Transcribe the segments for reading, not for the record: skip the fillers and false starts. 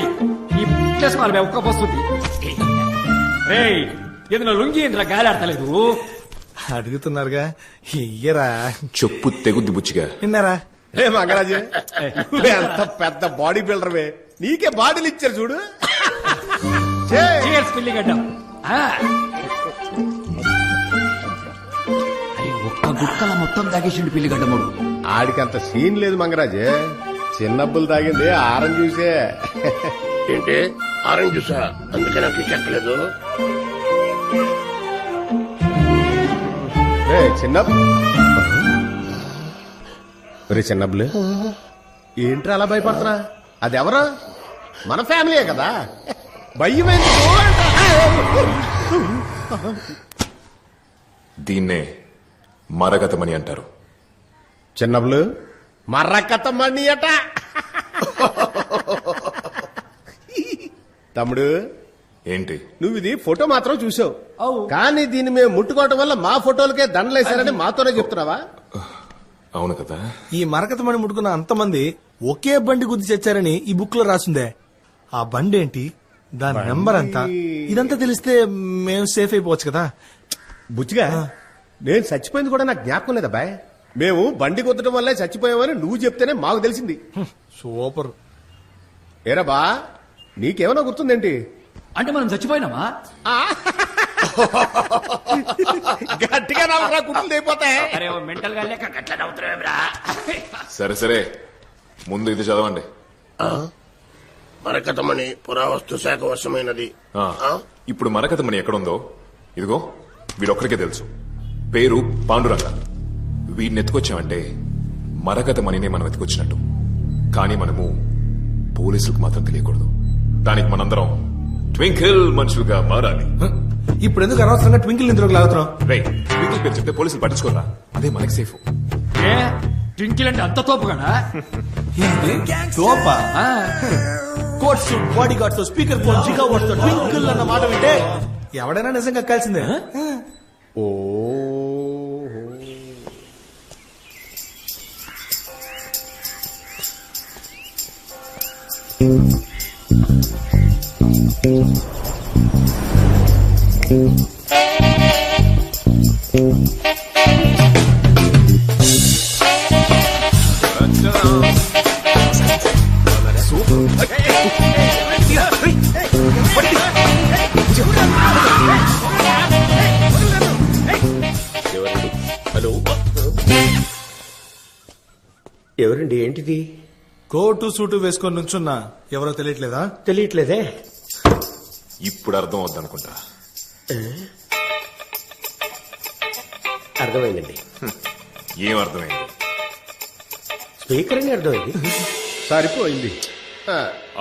ఈ చేసుకోవాలి ఒక్క వస్తుంది ఏదైనా లొంగి ఏంద్రా గాలి ఆడతలేదు అడుగుతున్నారుగా ఇయ్యరా చెప్పు తెగుద్ది బుచ్చిగా. విన్నారా? ఏ మంగరాజు ఎంత పెద్ద బాడీ బిల్డర్వే, నీకే బాడీలు ఇచ్చారు చూడు. పిల్లిగడ్డం ఒక్క గుక్కల మొత్తం తాగేసిండు పిల్లిగడ్డముడు. ఆడికంత సీన్ లేదు మంగరాజు, చిన్నబ్బులు తాగింది ఆరం చూసే. ఏంటి ఆరెంజ్ జ్యూసా? అందుకే నాకు చెక్కలేదు. చిన్నబ్బులు ఏంట్రా అలా భయపడుతున్నా? అదెవరు? మన ఫ్యామిలీయే కదా, భయమైంది. దీన్నే మరగతమని అంటారు. చిన్నబ్బులు మర్రకతమణి అట. తమ్ముడు ఏంటి నువ్వు ఇది ఫోటో మాత్రం చూసావు, కానీ దీన్ని మేము ముట్టుకోవటం వల్ల మా ఫోటోలకే దండలేశారని మాతోనే చెప్తున్నావా? అవును కదా. ఈ మరకతమణి ముట్టుకున్న అంతమంది ఒకే బండి గుద్ది చచ్చారని ఈ బుక్ లో రాసుందే. ఆ బండి ఏంటి, దాని నెంబర్ అంతా, ఇదంతా తెలిస్తే మేము సేఫ్ అయిపోవచ్చు కదా. బుచ్చిగా నేను చచ్చిపోయింది కూడా నాకు జ్ఞాపకం లేదా బాయ్. మేము బండి కొద్దడం వల్లే చచ్చిపోయామని నువ్వు చెప్తేనే మాకు తెలిసింది. సూపర్. ఏరా బా, నీకేమైనా గుర్తుందేంటి? అంటే మనం చచ్చిపోయినామా? గట్టిగా నవ్వరా, గుర్తులు అయిపోతాయి. మెంటల్ గా లేక గట్ల నవ్వుతున్నావురా. సరే సరే, ముందు ఇది చదవండి. మరకతమణి పురావస్తు శాఖ వశమైనది. ఇప్పుడు మరకతమణి ఎక్కడుందో ఇదిగో వీడొక్కరికే తెలుసు. పేరు పాండురంగ. వీడిని ఎత్తుకొచ్చామంటే మరకతమణినే మనం ఎత్తుకొచ్చినట్టు. కానీ మనము పోలీసులకు మాత్రం తెలియకూడదు. దానికి మనందరం ట్వింకిల్ మనుషులుగా మారాలి. ఇప్పుడు ఎందుకు అనవసరంగా ట్వింకిల్ నిద్రకు లాగుతున్నాం? ట్వింకిల్ పేరు చెప్తే పోలీసులు పట్టించుకోరా, అదే మనకి సేఫ్. ట్వింకిల్ అంటే అంత తోపు కదా? తోపా? Coat suit, body guards, speaker phone, giga watts, Twinkle అన్న మాట వింటే ఎవడైనా నిజంగా కలిసిందే. ఓ హలో, ఎవరండి? ఏంటిది? కోటు సూటు వేసుకొని నుంచున్నా ఎవరో తెలియట్లేదా? తెలియట్లేదే. ఇప్పుడు అర్థం అవుద్దనుకుంటా. అర్థమైందండి. ఏం అర్థమైంది? స్పీకర్ అని అర్థమైంది. సరిపోయింది.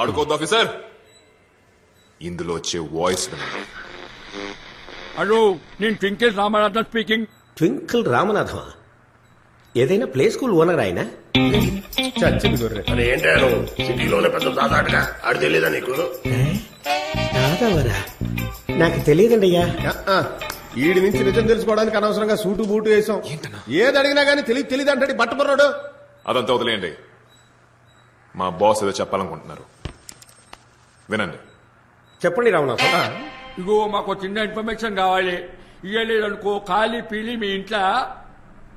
ఆడుకోద్దు ఆఫీసర్. ఇందులో వచ్చే వాయిస్ వినండి. హలో, నేను ట్వింకిల్ రామనాథన్ స్పీకింగ్. ట్వింకిల్ రామనాథమా? ఏదైనా ప్లే స్కూల్ ఓనర్ ఆయన? చచ్చింది గొర్రె. అరే ఏంటాను, సిటీలోనే పెద్ద దాదాటగా ఆడు తెలియదా నీకు? దాదావరా? నాకు తెలియదండి అయ్యా. ఈడి నుంచి నిజం తెలుసుకోవడానికి అనవసరంగా సూటు బూటు వేసాం. ఏది అడిగినా గానీ తెలియదు అంటాడు బట్టపర్రాడు. అదంతా వదిలేయండి. మా బాస్ ఏదో చెప్పాలనుకుంటున్నారు, వినండి. చెప్పండి రామనాథం. ఇగో మాకు చిన్న ఇన్ఫర్మేషన్ కావాలి. ఇయ్యలేదనుకో ఖాళీ పీలి మీ ఇంట్లో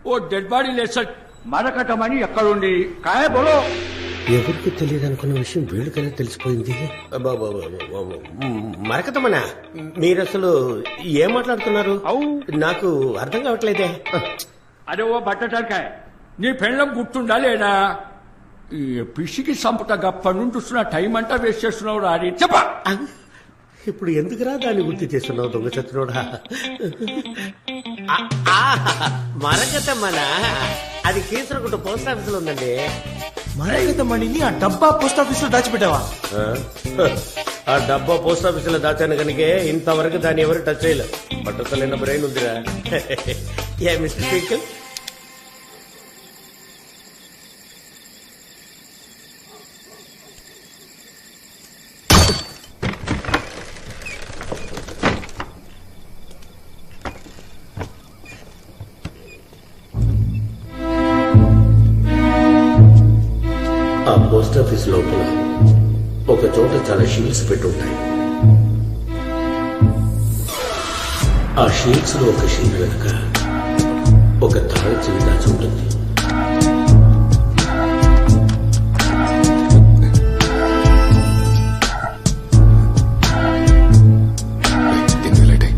ఓ డెడ్ బాడీ లేస మరకటమని ఎక్కడుంది కాయ బోలో. ఎవరికి తెలియదు అనుకున్న విషయం వీళ్ళకైనా తెలిసిపోయింది. మరకతమనా? మీరు అసలు ఏం మాట్లాడుతున్నారు? నాకు అర్థం కావట్లేదే. అదే ఓ బట్టటకాయ, నీ పెళ్ళం గుర్తుండా లేదా? ఈ పిసికి సంపుట గప్పటి నుండి చూస్తున్న టైం అంతా వేస్ట్ చేస్తున్నావు రాని చెప్ప. ఇప్పుడు ఎందుకురా దాన్ని గుర్తు చేస్తున్నావు దొంగ చత్రుడా? మరకతమనా? అది కీసరగుట్ట పోస్ట్ ఆఫీస్ లో ఉందండి. మరకతమణిని ఆ డబ్బా పోస్ట్ ఆఫీస్ లో దాచిపెట్టావా? ఆ డబ్బా పోస్ట్ ఆఫీస్ లో దాచాను కనుకే ఇంతవరకు దాన్ని ఎవరు టచ్ చేయలేదు. పట్టతలేని బ్రెయిన్ ఉందిరా. ఏ మిస్టర్ ట్వింకిల్, పోస్ట్ ఆఫీస్ లోపల ఒక చోట చాలా షీల్డ్స్ పెట్టుంటాయి. ఆ షీల్డ్స్ లో ఒక షీల్డ్ వెనుక ఒక తాళం చెవి దాచి ఉంటుంది. ఎందుకు లేట్ అయ్యి?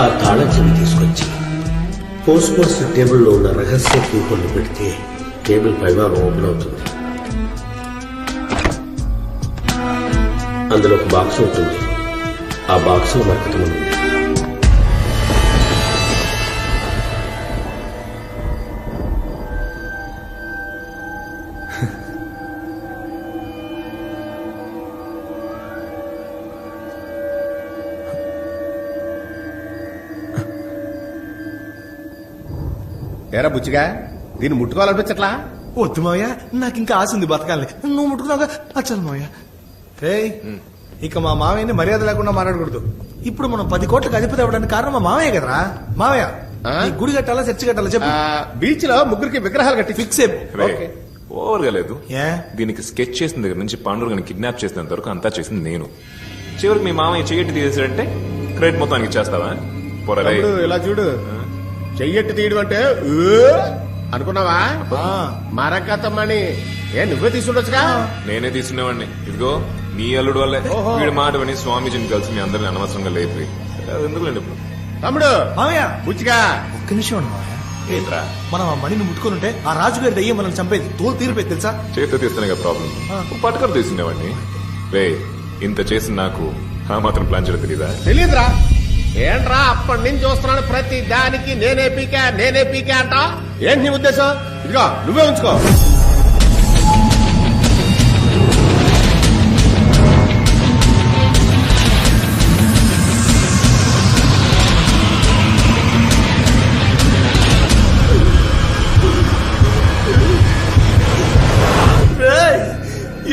ఆ తాళం చెవి తీసుకొచ్చి పోస్ట్ మాస్టర్ టేబుల్లో ఉన్న రహస్య కీపర్లు పెడితే టేబుల్ పైభాగం ఓపెన్ అవుతుంది. అందులో ఒక బాక్స్ ఉంటుంది. ఆ బాక్స్ లో మరకతం ఉంది. ఏరా బుచ్చిగా దీన్ని ముట్టుకోవాలనిపించట్లా? వద్దు మావయ్య, నాకు ఇంకా ఆశ ఉంది బతకాలని. నువ్వు ముట్టుకున్నావుగా అచ్చలు మావయ్య. ఏయ్, ఇక మా మావయ్యని మర్యాద లేకుండా మాట్లాడకూడదు. ఇప్పుడు మనం 10 కోట్లకు అధిపతి అవ్వడానికి కారణం మా మావయ్య కదరా. మావయ్య, ఆ? ఈ గుడి కట్టాలా చర్చి కట్టాలా చెప్పు. బీచ్ లో ముగ్గురికి విగ్రహాలు కట్టి ఫిక్స్ అయిపో. ఓకే. ఓవర్గా లేదు. ఏ? దీనికి స్కెచ్ చేసిన దగ్గర నుంచి పాండురంగని కిడ్నాప్ చేసినంత వరకు అంతా చేసింది నేను. చివరికి మీ మామయ్య చెయ్యట్టి తీసేసాడంటే క్రెడిట్ మొత్తం ఆయనకి ఇచ్చేస్తావా? పొరలే. తమ్ముడు, ఇలా చూడు, చెయ్యట్టు తీయడం అంటే అనుకున్నావా? మరకతమని నువ్వే తీసుకుంటొచ్చుగా. నేనే తీసుకునేవాడిని. ఇదిగో నీ అల్లుడు వల్లే ఓహో. వీడి మాట విని స్వామీజీని కలిసి మీ అందరిని అనవసరంగా లేపి ఎందుకులేండి ఇప్పుడు. తమ్ముడు మావయ్య, బుచ్చిగా ఒక్క నిమిషం ఉండు మావయ్య. ఏంట్రా మనం ఆ మణిని ముట్టుకుని ఉంటే ఆ రాజుగారి దయ్యం మనల్ని చంపేది. తోలు తీరిపోయింది తెలుసా. చేతితో తీస్తేనే ప్రాబ్లం. పట్టుకొని తీసుకునేవాడిని. రే, ఇంత చేసిన నాకు ఆ మాత్రం ప్లాన్ చేయడం తెలీదా? తెలియదురా. ఏంట్రా అప్పటి నుంచి చూస్తున్నాను, ప్రతి దానికి నేనే పీకా అంట. ఏంటి నీ ఉద్దేశం? ఇదిగో నువ్వే ఉంచుకో.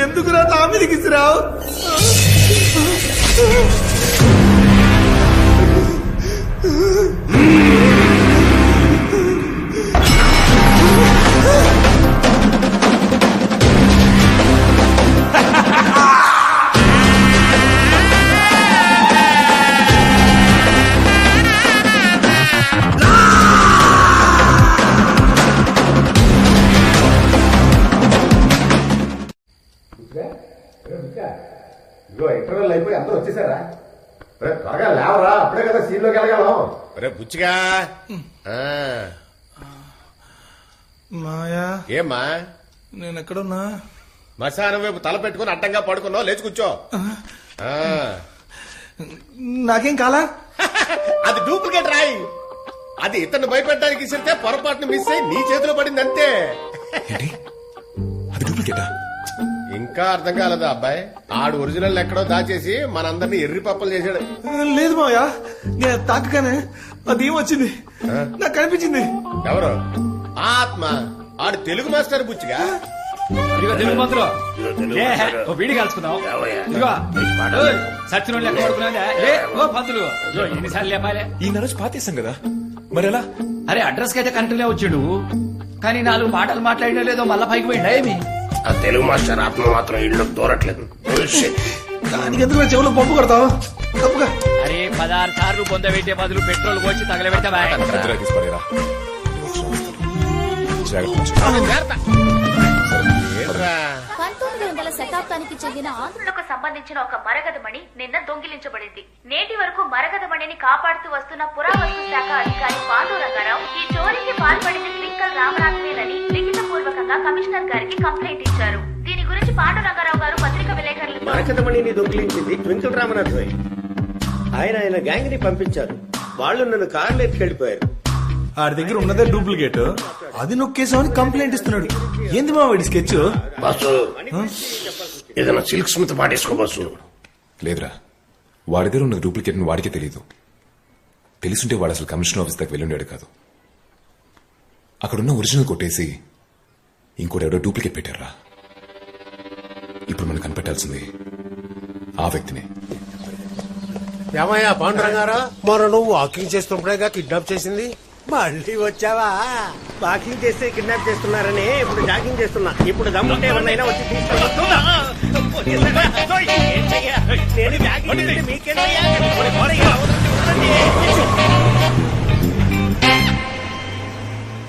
ఎందుకురా నా మీదకి ఇసిరావు? ఇదిగో ఇంటర్వెల్ అయిపోయి అందరూ వచ్చేసారా? త్వరగా లేవరా, అప్పుడే కదా సీన్ లోకి వెళ్ళగలం. రే బుచ్చిగా. మాయా, ఏమ్మా నేను ఎక్కడున్నా? మశానం వైపు తల పెట్టుకుని అడ్డంగా పడుకున్నావు, లేచి కూర్చో. నాకేం కాలా? అది డూప్లికేట్ రాయి. అది ఇతన్ని భయపెట్టడానికి ఇస్తే పొరపాటును మిస్ అయి నీ చేతిలో పడింది అంతే. అది డూప్లికేటా? ఇంకా అర్థం కాలేదా అబ్బాయి? ఆడు ఒరిజినల్ ఎక్కడో దాచేసి మనందరినీ ఎర్రి పప్పలు చేశాడు. లేదు మావయ్య, నేను తాకగానే అది ఏమొచ్చింది నాకు కనిపించింది. ఎవరు? ఆత్మ. ఆడు తెలుగు మాస్టర్ బుచ్చిగా. ఇదిగో తెలుగు మంత్రులు వీడి కలుసుకుందాం. ఇదిగో సచిన లెక్క పడుకున్నా. ఓ పంతులు, ఎన్నిసార్లు లేపాలే? ఈ నరోజు పాతేసాం కదా, మరి ఎలా? అరే అడ్రస్ కి అయితే కరెక్ట్లే వచ్చిండు, కానీ 4 మాటలు మాట్లాడినా లేదో మళ్ళా పైకి పోయిండా ఏమి? ఆ తెలుగు మాస్టర్ ఆత్మ మాత్రం ఇళ్ళు దూరట్లేదు. దానికి ఎందుకు చెవులో పంపు కొడతావు? తప్పుగా. అరే 16 సార్లు పొందబెట్టే బదులు పెట్రోల్ పోసి తగలబెట్టా. పెద్దగా తీసుకురా. ఏంట్రా? 1900ల శతాబ్దానికి చెందిన ఆంధ్రులకు సంబంధించిన ఒక మరగద మణి నిన్న దొంగిలించబడింది. నేటి వరకు మరగద మణిని కాపాడుతూ వస్తున్న పురావస్తు శాఖ అధికారి పాండురంగారావు ఈ చోరీకి పాల్పడింది ట్వింకల్ రామనాథ్వేనని లిఖితపూర్వకంగా కమిషనర్ గారికి కంప్లైంట్ ఇచ్చారు. దీని గురించి పాండురంగారావు గారు పత్రిక విలేకరులతో మరకతమణిని దొంగిలించింది ట్వింకిల్ రామనాథ్. ఆయన గ్యాంగ్ ని పంపించారు. వాళ్ళు నన్ను కార్లో ఎత్తుకెళ్లిపోయారు. ఆడి దగ్గర ఉన్నదే డూప్లికేట్, అది నొక్కేసామని కంప్లైంట్ ఇస్తున్నాడు. ఏంది మా వాడి స్కెచ్? బాసు ఏదైనా సిల్క్ స్మిత్ పాటేసుకో బాసు. లేదురా, వాడి దగ్గర ఉన్న డూప్లికేట్ ని వాడికే తెలియదు. తెలుసుంటే వాడు అసలు కమిషనర్ ఆఫీస్ దాకా వెళ్ళుండాడు కాదు. అక్కడున్న ఒరిజినల్ కొట్టేసి ఇంకోటి ఎవడో డూప్లికేట్ పెట్టారా. ఇప్పుడు మనల్ని కనిపెట్టాల్సింది ఆ వ్యక్తిని. ఏమయ్యా పాండురంగారా, మరి నువ్వు వాకింగ్ చేస్తున్నప్పుడేగా కిడ్నాప్ చేసింది? మళ్ళీ వచ్చావా? వాకింగ్ చేస్తే కిడ్నాప్ చేస్తున్నారని ఇప్పుడు జాగింగ్ చేస్తున్నా. ఇప్పుడు దమ్ముంటే ఎవరినైనా వచ్చి తీసుకెళ్ళొద్దు. నేను జాగింగ్ చేస్తే మీకేంటయ్యా?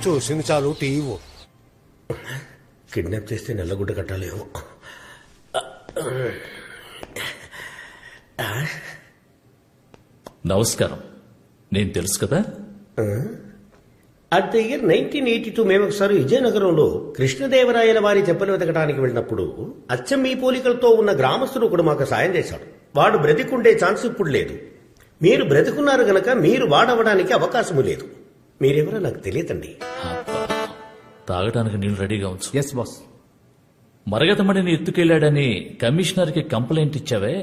చూసింది చాలు టీవీ. కిడ్నాప్ చేస్తే నల్లగుడ్డ కట్టాలేమో. నమస్కారం, నేను తెలుసు కదా. అట్ ద ఇయర్ 1982 మేము ఒకసారి విజయనగరంలో కృష్ణదేవరాయల వారి చెప్పలు వెతకడానికి వెళ్ళినప్పుడు అచ్చం మీ పోలికలతో ఉన్న గ్రామస్తుడు ఒకడు మాకు సాయం చేశాడు. వాడు బ్రతికుండే ఛాన్స్ ఇప్పుడు లేదు. మీరు బ్రతికున్నారు గనక మీరు వాడవడానికి అవకాశము లేదు. మీరెవరో నాకు తెలియదండి. అబ్బా, తాగడానికి నీళ్లు రెడీగా ఉంచు. Yes boss. మరగతమణిని ఎత్తుకెళ్లాడని కమిషనర్కి కంప్లైంట్ ఇచ్చావే,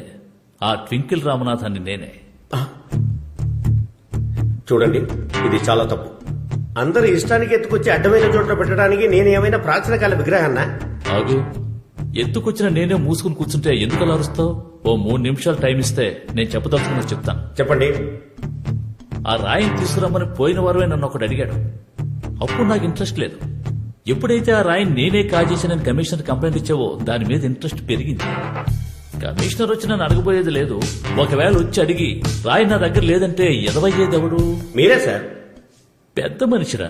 ఆ ట్వింకిల్ రామనాథాన్ని నేనే. చూడండి, ఇది చాలా తప్పు. అందరి ఇష్టానికి ఎత్తుకొచ్చి అడ్డమైన చోట్ల పెట్టడానికి నేను ఏమైనా ప్రాచీన కాల విగ్రహాన్నా? ఆగు, ఎత్తుకొచ్చిన నేనే మూసుకుని కూర్చుంటే ఎందుకు అలా అరుస్తావు? ఓ 3 నిమిషాలు టైం ఇస్తే నేను చెప్పదలుచుకున్నా చెప్తాను. చెప్పండి. ఆ రాయిని తీసుకురమ్మని పోయిన వారమే నన్ను ఒకటి అడిగాడు. అప్పుడు నాకు ఇంట్రెస్ట్ లేదు. ఎప్పుడైతే ఆ రాయిని నేనే కాజేసానని కమిషనర్ కంప్లైంట్ ఇచ్చావో దాని మీద ఇంట్రెస్ట్ పెరిగింది. కమిషనర్ వచ్చి నన్ను అడగబోయేది లేదు. ఒకవేళ వచ్చి అడిగి రాయి నా దగ్గర లేదంటే ఎదవయ్యేది ఎవడు? మీరే సార్. పెద్ద మనిషిరా.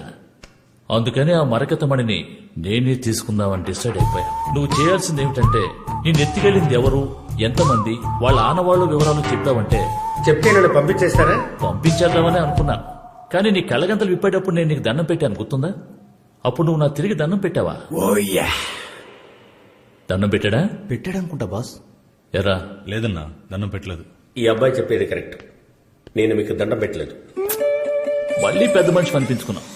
అందుకని ఆ మరకతమణిని నేనే తీసుకుందామని డిసైడ్ అయిపోయా. నువ్వు చేయాల్సింది ఏమిటంటే నేను ఎత్తికెళ్ళింది ఎవరు, ఎంతమంది, వాళ్ళ ఆనవాళ్ళు వివరాలు చెప్తావంటే చెప్తే నన్ను పంపించేస్తారా? పంపించేద్దామని అనుకున్నాను. కానీ నీ కళ్ళగంతలు విప్పేటప్పుడు నేను నీకు దండం పెట్టాను, గుర్తుందా? అప్పుడు నువ్వు నా తిరిగి దండం పెట్టావా? దండం పెట్టాడా? పెట్టాడనుకుంటా బాస్. ఎరా? లేదన్నా, దండం పెట్టలేదు. ఈ అబ్బాయి చెప్పేది కరెక్ట్. నేను మీకు దండం పెట్టలేదు. మళ్ళీ పెద్ద మనిషి అనిపించుకున్నావు.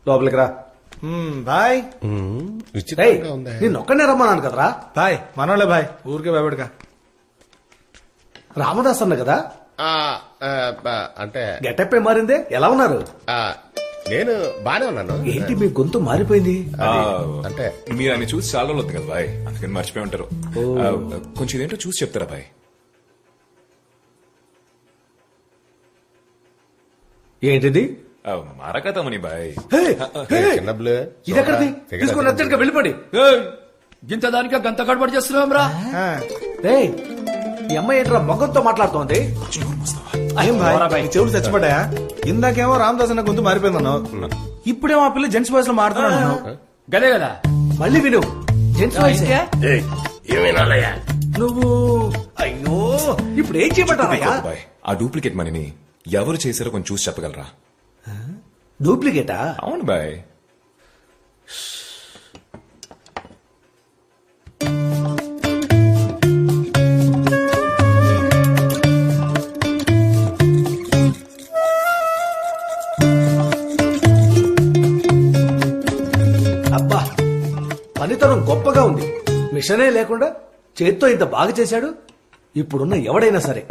లోపలికి రా. బాయ్. నేను ఒక్కనే రమ్మన్నాను కదరా. బాయ్ మనోళ్ళే బాయ్, ఊరికే భయపడక. రామదాస్ అన్న కదా, అంటే గెటప్ మారిందే. ఎలా ఉన్నారు? నేను బానే ఉన్నాను. ఏంటి మీ గొంతు మారిపోయింది? అంటే మీరు ఆయన చూసి చాలా రోజులు అవుతుంది కదా బాయ్, అందుకని మర్చిపోయి ఉంటారు. కొంచెం ఇదేంటో చూసి చెప్తారా బాయ్? ఏంటిది? మరకతమని బాయ్. చిన్నప్పుడు ఇది ఎక్కడిది? తీసుకుని అర్జెంట్గా వెళ్ళిపోండి. గింత దానిక గంత గడబడి చేస్తున్నాం రా. రేయ్, ఈ అమ్మాయి ఏంట్రా మొగంతో మాట్లాడుతోంది? ఏం బాయ్, చెవులు చచ్చిపడ్డాయా? ఇందాకేమో రామదాస్ అన్న గొంతు మారిపోయిందన్నావు, ఇప్పుడేమో ఆ పిల్ల జెంట్స్ వాయిస్ లో మాట్లాడుతున్నావు. గదే కదా. మళ్ళీ విను, జెంట్స్ వాయిస్. ఏమైనాలయ్యా నువ్వు అయ్యో, ఇప్పుడు ఏం చేయమంటావయ్యా? బాయ్, ఆ డూప్లికేట్ మనీని ఎవరు చేశారో కొంచెం చూసి చెప్పగలరా? డూప్లికేటా? అవును బాయ్. అబ్బా, పనితనం గొప్పగా ఉంది. మిషనే లేకుండా చేత్తో ఇంత బాగా చేశాడు. ఇప్పుడున్న ఎవడైనా సరే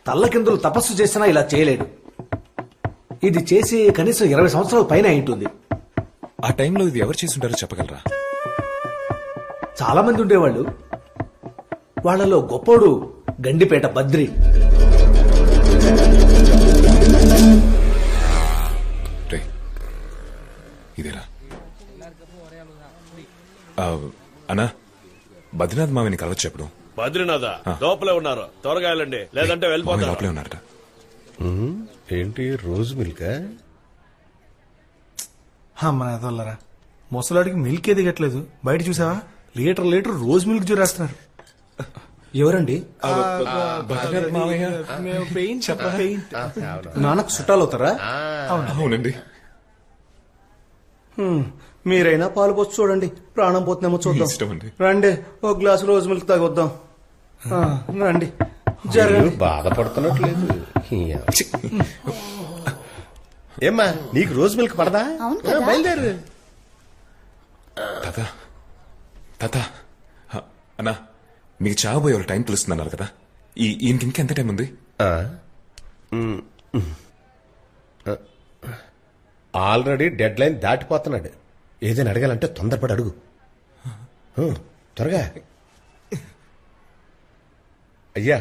తల్లకిందులు తపస్సు చేసినా ఇలా చేయలేడు. ఇది చేసి కనీసం 20 సంవత్సరాల పైన అయింటుంది. ఆ టైంలో ఇది ఎవరు చేసి ఉంటారో చెప్పగలరా? చాలా మంది ఉండేవాళ్ళు. వాళ్ళలో గొప్పోడు గండిపేట బద్రి. ఇదేరా అన్నా, బద్రీనాథ్ మామని కలవచ్చు ఎప్పుడు? బద్రీనాథ లోపలే ఉన్నారు, త్వరగా వెళ్ళండి లేదంటే వెళ్ళిపోతారు. లోపలే ఉన్నారట. ఏంటి రోజు మిల్క్? అమ్మరా, ముసలాడికి మిల్క్ ఎదిగట్లేదు. బయట చూసావా, లీటర్ రోజు మిల్క్ చూరేస్తున్నారు. ఎవరండి? బద్రీనాథ్ మామయ్య. నాన్నకు చుట్టాలు అవుతారా? అవునండి. మీరైనా పాలు పోసి చూడండి, ప్రాణం పోతుందేమో చూద్దాం. ఇష్టం అండి. రండి, ఒక గ్లాసు రోజు మిల్క్ తాగొద్దాం. రండి. మీరు బాధపడుతున్నట్లేదు ఏమ్మా నీకు రోజు మిల్క్ పడదా అవును కదా. బయలుదేరు తాత తాత అన్నా మీకు చావబోయే వాళ్ళ టైం తెలుస్తున్నారు కదా ఈయనకి ఇంకా ఎంత టైం ఉంది? ఆల్రెడీ డెడ్ లైన్ దాటిపోతున్నాడు. ఏదైనా అడగాలంటే తొందరపడి అడుగు. త్వరగా. అయ్యా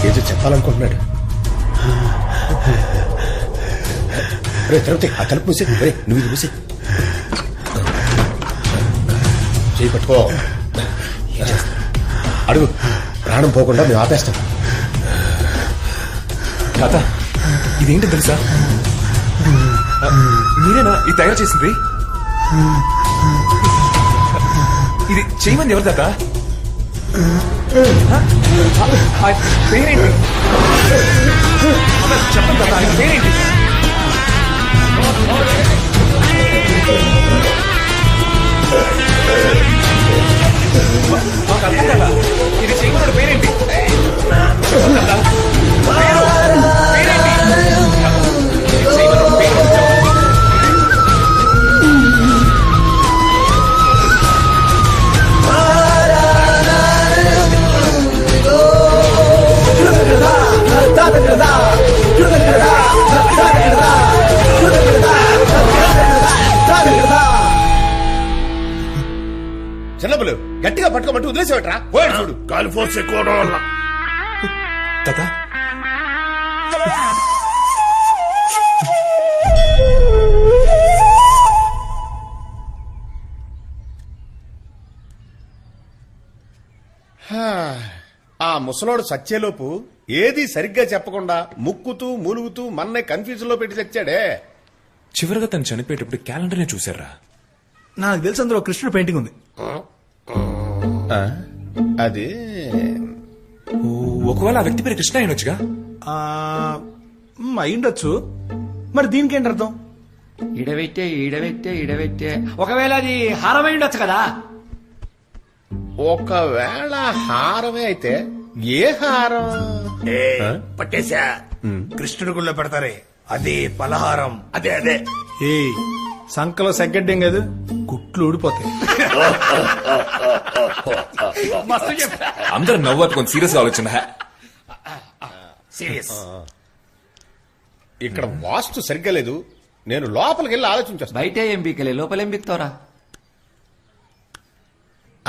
ఏదో చెప్పాలనుకుంటున్నాడు. రే తిరుపతి ఆ తలుపు మూసే. రే నువ్వు ఇది మూసే. చేయి పట్టుకో. అడుగు. ప్రాణం పోకుండా మేము ఆపేస్తాం. తాత ఇదేంటో తెలుసా? మీరేనా ఇది తయారు చేసింది? ఇది చేయమని ఎవరు తాత? పేరేంటి చెప్పండి తాత, ఆయన పేరేంటి? మాకు అర్థం కదా, ఇది చేయమన్నాడు పేరేంటి? చిన్నప్పుడు గట్టిగా పట్టుకోమంటూ వదిలేసేవట్రా. పోయాడు చూడు. గాలి ఫోర్స్ ఎక్కువ అవడం వల్ల తాత ఆ ముసలోడు సచ్చేలోపు ఏది సరిగ్గా చెప్పకుండా ముక్కుతూ మూలుగుతూ మన్నే కన్ఫ్యూజన్ లో పెట్టి చచ్చాడే. చివరిగా తను చనిపోయేటప్పుడు క్యాలెండర్నే చూసారా? నాకు తెలిసి అందులో కృష్ణుడు పెయింటింగ్ ఉంది. అది ఒకవేళ ఆ వ్యక్తి పేరు కృష్ణ అయినొచ్చుగా. అయ్యుండొచ్చు. మరి దీనికి ఏంటి అర్థం? ఈడవెట్టే ఒకవేళ అది హారమై ఉండొచ్చు కదా. ఒకవేళ హారమే అయితే ఏ హారం? పట్టేశా. కృష్ణుడి గుళ్ళో పెడతారే అదే పలహారం. అదే అదే ఏ సంకలో సెగ్గడ్డం కాదు, కుట్లు ఊడిపోతాయి. మస్తు చెప్పా. అందరూ నవ్వుకొని సీరియస్ గా ఆలోచన. సీరియస్. ఇక్కడ వాస్తు సరిగ్గా లేదు. నేను లోపలికి వెళ్ళి ఆలోచించేస్తాను. బయట ఏం బీకలే, లోపల ఏం బిక్తావరా?